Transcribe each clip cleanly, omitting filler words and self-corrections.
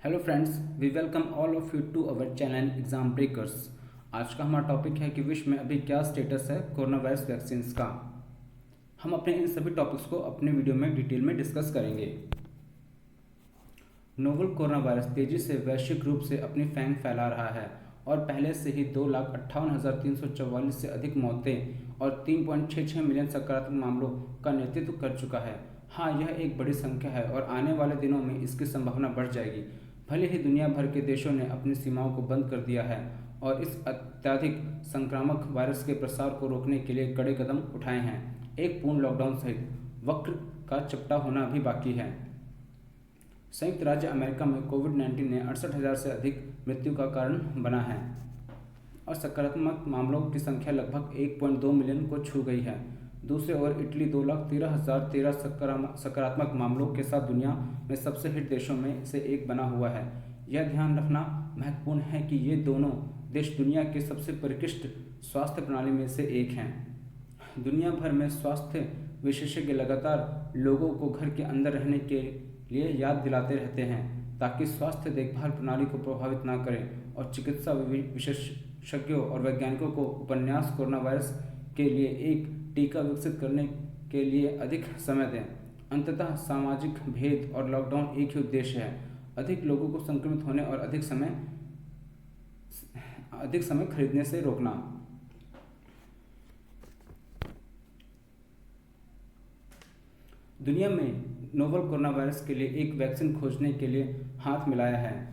Hello friends, we welcome all of you to our channel exam breakers. आज का हमारा topic है कि विश्व में अभी क्या स्टेटस है कोरोना वायरस वैक्सीन का। हम अपने इन सभी टॉपिक्स को अपने वीडियो में डिटेल में डिस्कस करेंगे। नोवल कोरोना वायरस तेजी से वैश्विक रूप से अपनी फैंग फैला रहा है और पहले से ही 2,58,344 से अधिक मौतें और 3.66 मिलियन सकारात्मक मामलों का नेतृत्व कर चुका है। हाँ, यह एक बड़ी संख्या है और आने वाले दिनों में इसकी संभावना बढ़ जाएगी। भले ही दुनिया भर के देशों ने अपनी सीमाओं को बंद कर दिया है और इस अत्यधिक संक्रामक वायरस के प्रसार को रोकने के लिए कड़े कदम उठाए हैं, एक पूर्ण लॉकडाउन सहित वक्र का चपटा होना भी बाकी है। संयुक्त राज्य अमेरिका में कोविड-19 ने 68,000 से अधिक मृत्यु का कारण बना है और सकारात्मक मामलों की संख्या लगभग 1.2 मिलियन को छू गई है। दूसरी ओर इटली 2,13,013 सकारात्मक मामलों के साथ दुनिया में सबसे हिट देशों में से एक बना हुआ है। यह ध्यान रखना महत्वपूर्ण है कि ये दोनों देश दुनिया के सबसे परिष्कृत स्वास्थ्य प्रणाली में से एक हैं। दुनिया भर में स्वास्थ्य विशेषज्ञ लगातार लोगों को घर के अंदर रहने के लिए याद दिलाते रहते हैं ताकि स्वास्थ्य देखभाल प्रणाली को प्रभावित न करें और चिकित्सा विशेषज्ञों और वैज्ञानिकों को उपन्यास कोरोना वायरस के लिए एक टीका विकसित करने के लिए अधिक समय दें। अंततः सामाजिक भेद और लॉकडाउन एक ही उद्देश्य है, अधिक लोगों को संक्रमित होने और अधिक समय खरीदने से रोकना। दुनिया में नोवल कोरोना वायरस के लिए एक वैक्सीन खोजने के लिए हाथ मिलाया है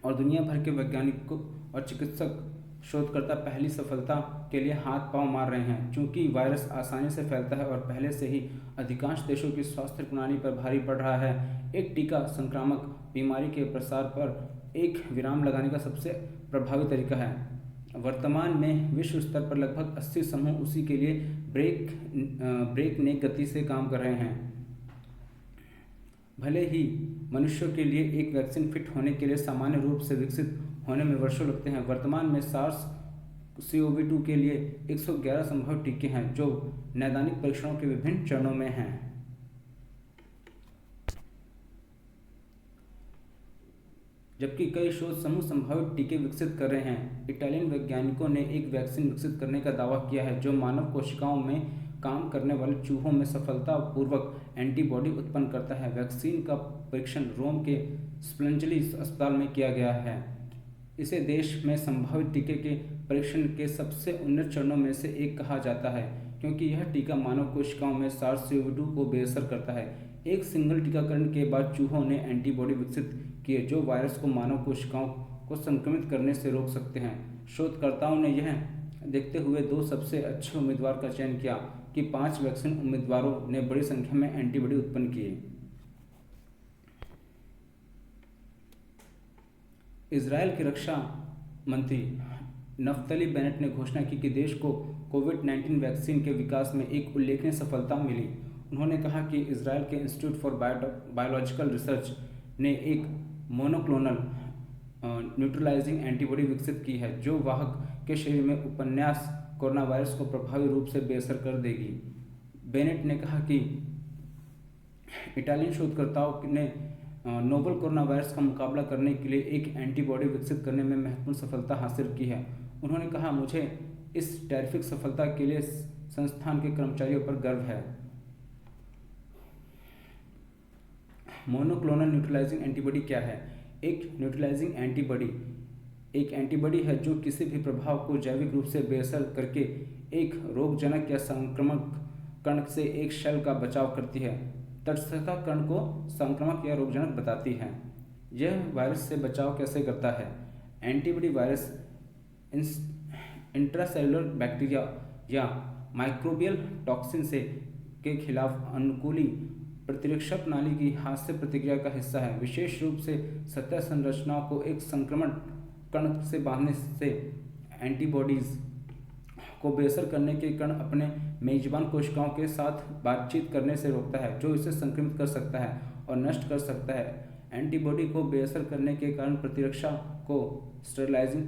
और दुनिया भर के वैज्ञानिकों और चिकित्सक शोधकर्ता पहली सफलता के लिए हाथ पांव मार रहे हैं। चूंकि वायरस आसानी से फैलता है और पहले से ही अधिकांश देशों की स्वास्थ्य प्रणाली पर भारी पड़ रहा है, एक टीका संक्रामक बीमारी के प्रसार पर एक विराम लगाने का सबसे प्रभावी तरीका है। वर्तमान में विश्व स्तर पर लगभग 80 समूह उसी के लिए ब्रेक ने गति से काम कर रहे हैं। भले ही मनुष्यों के लिए एक वैक्सीन फिट होने के लिए सामान्य रूप से विकसित होने में वर्षों लगते हैं, वर्तमान में SARS-CoV-2 के लिए 111 संभव टीके हैं जो नैदानिक परीक्षणों के विभिन्न चरणों में हैं। जबकि कई शोध समूह संभावित टीके विकसित कर रहे हैं। इटालियन वैज्ञानिकों ने एक वैक्सीन विकसित करने का दावा किया है जो मानव कोशिकाओं में काम करने वाले चूहों में सफलतापूर्वक एंटीबॉडी उत्पन्न करता है। वैक्सीन का परीक्षण रोम के स्पलेंचली अस्पताल में किया गया है। इसे देश में संभावित टीके के परीक्षण के सबसे उन्नत चरणों में से एक कहा जाता है क्योंकि यह टीका मानव कोशिकाओं में SARS-CoV-2 को बेअसर करता है। एक सिंगल टीकाकरण के बाद चूहों ने एंटीबॉडी विकसित किए जो वायरस को मानव कोशिकाओं को संक्रमित करने से रोक सकते हैं। शोधकर्ताओं ने यह देखते हुए दो सबसे अच्छे उम्मीदवार का चयन किया कि 5 वैक्सीन उम्मीदवारों ने बड़ी संख्या में एंटीबॉडी उत्पन्न किए। इजरायल के रक्षा मंत्री नफ्तली बेनेट ने घोषणा की कि देश को कोविड-19 वैक्सीन के विकास में एक उल्लेखनीय सफलता मिली। उन्होंने कहा कि इजरायल के इंस्टीट्यूट फॉर बायोलॉजिकल रिसर्च ने एक मोनोक्लोनल न्यूट्रलाइजिंग एंटीबॉडी विकसित की है जो वाहक के शरीर में उपन्यास कोरोना वायरस को प्रभावी रूप से बेअसर कर देगी। बेनेट ने कहा कि इटालियन शोधकर्ताओं ने नोवल कोरोना वायरस का मुकाबला करने के लिए एक एंटीबॉडी विकसित करने में महत्वपूर्ण सफलता हासिल की है। उन्होंने कहा, मुझे इस टेरिफिक सफलता के लिए संस्थान के कर्मचारियों पर गर्व है। मोनोक्लोनल न्यूट्रलाइजिंग एंटीबॉडी क्या है? एक न्यूट्रलाइजिंग एंटीबॉडी एक एंटीबॉडी है जो किसी भी प्रभाव को जैविक रूप से बेअसर करके एक रोगजनक या संक्रामक कण से एक सेल का बचाव करती है। तटस्थता कण को संक्रामक या रोगजनक बताती है। यह वायरस से बचाव कैसे करता है? एंटीबॉडी वायरस इंट्रासेलुलर बैक्टीरिया या माइक्रोबियल टॉक्सिन के खिलाफ अनुकूली प्रतिरक्षा प्रणाली की हास्य प्रतिक्रिया का हिस्सा है। विशेष रूप से सतह संरचनाओं को एक संक्रमण कण से बांधने से एंटीबॉडीज को बेअसर करने के कण अपने मेजबान कोशिकाओं के साथ बातचीत करने से रोकता है जो इसे संक्रमित कर सकता है और नष्ट कर सकता है। एंटीबॉडी को बेअसर करने के कारण प्रतिरक्षा को स्टेरिलाइजिंग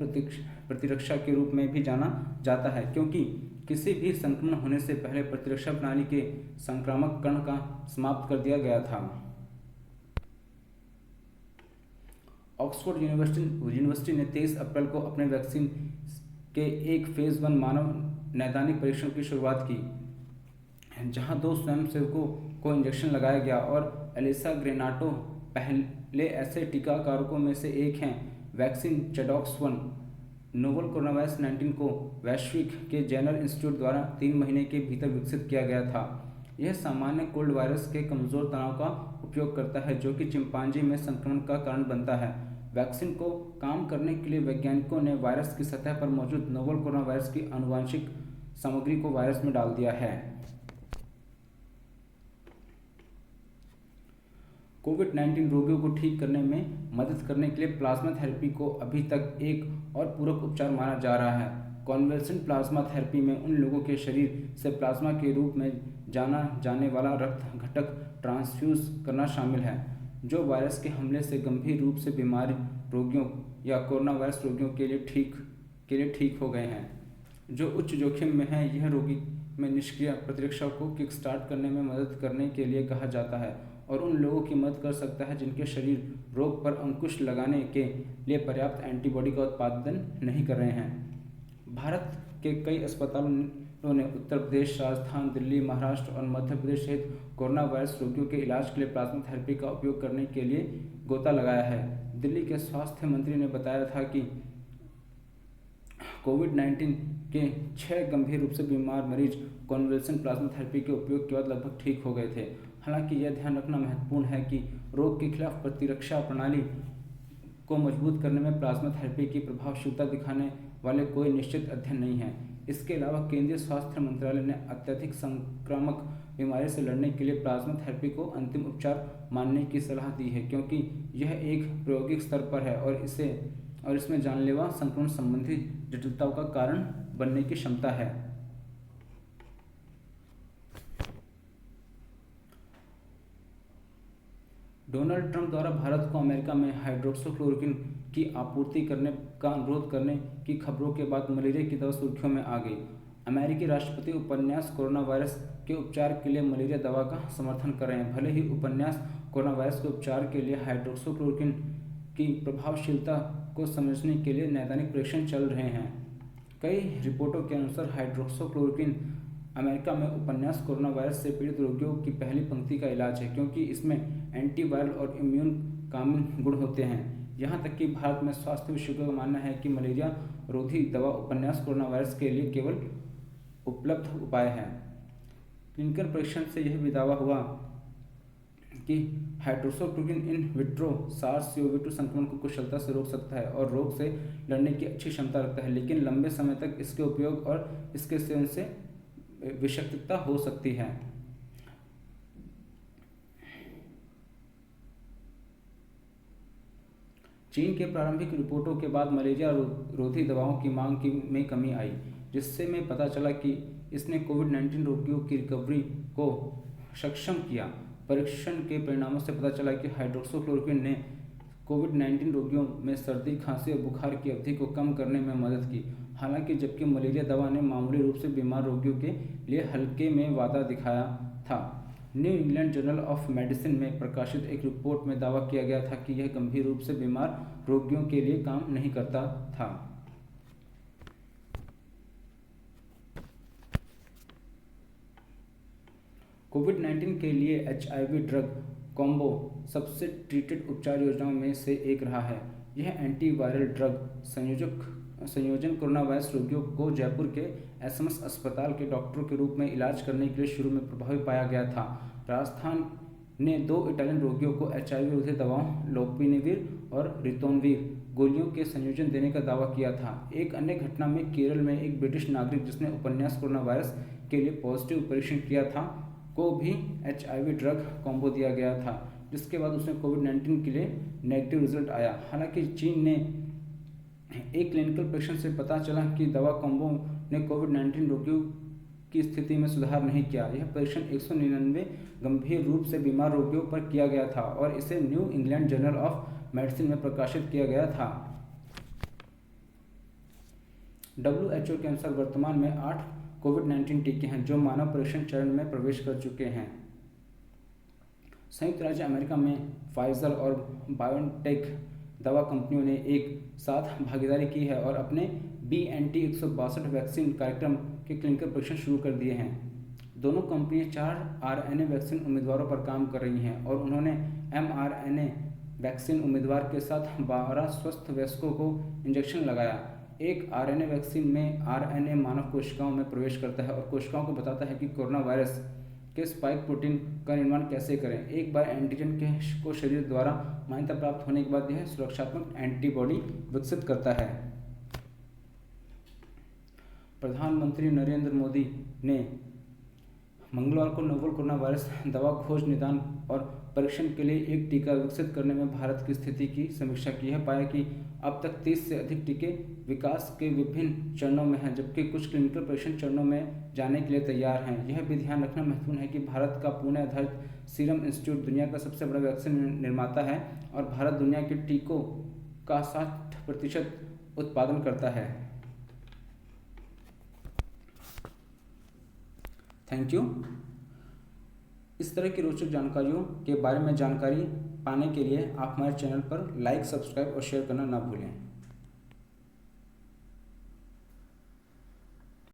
प्रतिरक्षा के रूप में भी जाना जाता है क्योंकि किसी भी संक्रमण होने से पहले प्रतिरक्षा प्रणाली के संक्रामक कण का समाप्त कर दिया गया था। ऑक्सफोर्ड यूनिवर्सिटी ने 23 अप्रैल को अपने वैक्सीन के एक फेज़ 1 मानव नैदानिक परीक्षण की शुरुआत की, जहां 2 स्वयंसेवकों को इंजेक्शन लगाया गया और एलिसा ग्रेनाटो पहले ऐसे टीकाकारकों में से एक हैं। वैक्सीन चेडॉक्स 1 नोवल कोरोना वायरस 19 को वैश्विक के जेनर इंस्टीट्यूट द्वारा 3 महीने के भीतर विकसित किया गया था। यह सामान्य कोल्ड वायरस के कमजोर तनाव का उपयोग करता है, जो कि चिंपांजी में संक्रमण का कारण बनता है। वैक्सीन को काम करने के लिए वैज्ञानिकों ने वायरस की सतह पर मौजूद नोवल कोरोना वायरस की आनुवांशिक सामग्री को वायरस में डाल दिया है। कोविड-19 रोगियों को ठीक करने में मदद करने के लिए प्लाज्मा थेरेपी को अभी तक एक और पूरक उपचार माना जा रहा है। कॉन्वलेसेंट प्लाज्मा थेरेपी में उन लोगों के शरीर से प्लाज्मा के रूप में जाना जाने वाला रक्त घटक ट्रांसफ्यूज करना शामिल है, जो वायरस के हमले से गंभीर रूप से बीमार रोगियों या कोरोना वायरस रोगियों के लिए ठीक हो गए हैं, जो उच्च जोखिम में हैं। यह रोगी में निष्क्रिय प्रतिरक्षा को किकस्टार्ट करने में मदद करने के लिए कहा जाता है और उन लोगों की मदद कर सकता है जिनके शरीर रोग पर अंकुश लगाने के लिए पर्याप्त एंटीबॉडी का उत्पादन नहीं कर रहे हैं। भारत के कई अस्पतालों ने उत्तर प्रदेश, राजस्थान, दिल्ली, महाराष्ट्र और मध्य प्रदेश सहित कोरोना वायरस रोगियों के इलाज के लिए प्लाज्मा थेरेपी का उपयोग करने के लिए गोता लगाया है। दिल्ली के स्वास्थ्य मंत्री ने बताया था कि कोविड-19 के 6 गंभीर रूप से बीमार मरीज कॉन्वलेसेंट प्लाज्मा थेरेपी के उपयोग के बाद लगभग ठीक हो गए थे। हालांकि यह ध्यान रखना महत्वपूर्ण है कि रोग के खिलाफ प्रतिरक्षा प्रणाली को मजबूत करने में प्लाज्मा थेरेपी की प्रभावशीलता दिखाने वाले कोई निश्चित अध्ययन नहीं है। इसके अलावा केंद्रीय स्वास्थ्य मंत्रालय ने अत्यधिक संक्रामक बीमारी से लड़ने के लिए प्लाज्मा थेरेपी को अंतिम उपचार मानने की सलाह दी है, क्योंकि यह एक प्रायोगिक स्तर पर है और इसमें जानलेवा संक्रमण संबंधी जटिलताओं का कारण बनने की क्षमता है। डोनाल्ड ट्रंप द्वारा भारत को अमेरिका में हाइड्रोक्सीक्लोरोक्विन की आपूर्ति करने का अनुरोध करने की खबरों के बाद मलेरिया की दवा सुर्खियों में आ गई। अमेरिकी राष्ट्रपति उपन्यास कोरोना वायरस के उपचार के लिए मलेरिया दवा का समर्थन कर रहे हैं। भले ही उपन्यास कोरोना वायरस के उपचार के लिए हाइड्रोक्सीक्लोरोक्विन की प्रभावशीलता को समझने के लिए नैदानिक परीक्षण चल रहे हैं। कई रिपोर्टों के अनुसार हाइड्रोक्सीक्लोरोक्विन अमेरिका में उपन्यास कोरोना वायरस से पीड़ित रोगियों की पहली पंक्ति का इलाज है, क्योंकि इसमें एंटीवायरल और इम्यून कामिंग गुण होते हैं। यहाँ तक कि भारत में स्वास्थ्य विशेषज्ञों का मानना है कि मलेरिया रोधी दवा उपन्यास कोरोना वायरस के लिए केवल उपलब्ध उपाय है। क्लिनिकल परीक्षण से यह भी दावा हुआ कि हाइड्रोक्सीक्लोरोक्विन इन विट्रो SARS-CoV-2 संक्रमण को कुशलता से रोक सकता है और रोग से लड़ने की अच्छी क्षमता रखता है, लेकिन लंबे समय तक इसके उपयोग और इसके सेवन से विषाक्तता हो सकती है। चीन के प्रारंभिक रिपोर्टों के बाद मलेरिया रोधी दवाओं की मांग में कमी आई, जिससे में पता चला कि इसने कोविड-19 रोगियों की रिकवरी को सक्षम किया। परीक्षण के परिणामों से पता चला कि हाइड्रोक्सीक्लोरोक्विन ने कोविड-19 रोगियों में सर्दी, खांसी और बुखार की अवधि को कम करने में मदद की। हालांकि जबकि मलेरिया दवा ने मामूली रूप से बीमार रोगियों के लिए हल्के में वादा दिखाया था। New England journal of medicine में प्रकाशित एक रिपोर्ट में दावा किया गया था कि यह गंभीर रूप से बीमार रोगियों के लिए काम नहीं करता था। कोविड-19 के लिए HIV ड्रग कॉम्बो सबसे ट्रीटेड उपचार योजनाओं में से एक रहा है। यह एंटीवायरल ड्रग संयोजन कोरोना वायरस रोगियों को जयपुर के SMS अस्पताल के डॉक्टरों के रूप में इलाज करने के लिए शुरू में प्रभावी पाया गया था। राजस्थान ने 2 इटालियन रोगियों को HIV रोधी दवाओं लोपिनेविर और रितोनविर गोलियों के संयोजन देने का दावा किया था। एक अन्य घटना में केरल में एक ब्रिटिश नागरिक जिसने उपन्यास कोरोना वायरस के लिए पॉजिटिव परीक्षण किया था को भी HIV ड्रग कॉम्बो दिया गया था, जिसके बाद उसने कोविड-19 के लिए नेगेटिव रिजल्ट आया। हालांकि चीन ने एक क्लिनिकल परीक्षण से पता चला कि दवा कॉम्बो ने कोविड-19 रोगियों की स्थिति में सुधार नहीं किया। यह परीक्षण 199 गंभीर रूप से बीमार रोगियों पर किया गया था और इसे new England journal of medicine में प्रकाशित किया गया था। WHO के अनुसार वर्तमान में 8 कोविड-19 टीके हैं जो मानव परीक्षण चरण में प्रवेश कर चुके हैं। संयुक्त राज्य अमेरिका में फाइजर और बायोनटेक दवा कंपनियों ने एक साथ भागीदारी की है और अपने BNT-162 वैक्सीन कार्यक्रम के क्लिनिकल परीक्षण शुरू कर दिए हैं। दोनों कंपनियां 4 RNA वैक्सीन उम्मीदवारों पर काम कर रही हैं और उन्होंने mRNA वैक्सीन उम्मीदवार के साथ 12 स्वस्थ वयस्कों को इंजेक्शन लगाया। एक RNA वैक्सीन में RNA मानव कोशिकाओं में प्रवेश करता है और कोशिकाओं को बताता है कि कोरोना वायरस के स्पाइक प्रोटीन का निर्माण कैसे करें। एक बार एंटीजन को शरीर द्वारा मान्यता प्राप्त होने के बाद यह सुरक्षात्मक एंटीबॉडी विकसित करता है। प्रधानमंत्री नरेंद्र मोदी ने मंगलवार को नोवल कोरोना वायरस दवा खोज, निदान और परीक्षण के लिए एक टीका विकसित करने में भारत की स्थिति की समीक्षा की है। पाया कि अब तक 30 से अधिक टीके विकास के विभिन्न चरणों में हैं, जबकि कुछ क्लिनिकल परीक्षण चरणों में जाने के लिए तैयार हैं। यह भी ध्यान रखना महत्वपूर्ण है कि भारत का पुणे आधारित सीरम इंस्टीट्यूट दुनिया का सबसे बड़ा वैक्सीन निर्माता है और भारत दुनिया के टीकों का 60% उत्पादन करता है। Thank you. इस तरह की रोचक जानकारियों के बारे में जानकारी पाने के लिए आप हमारे चैनल पर लाइक, सब्सक्राइब और शेयर करना ना भूलें।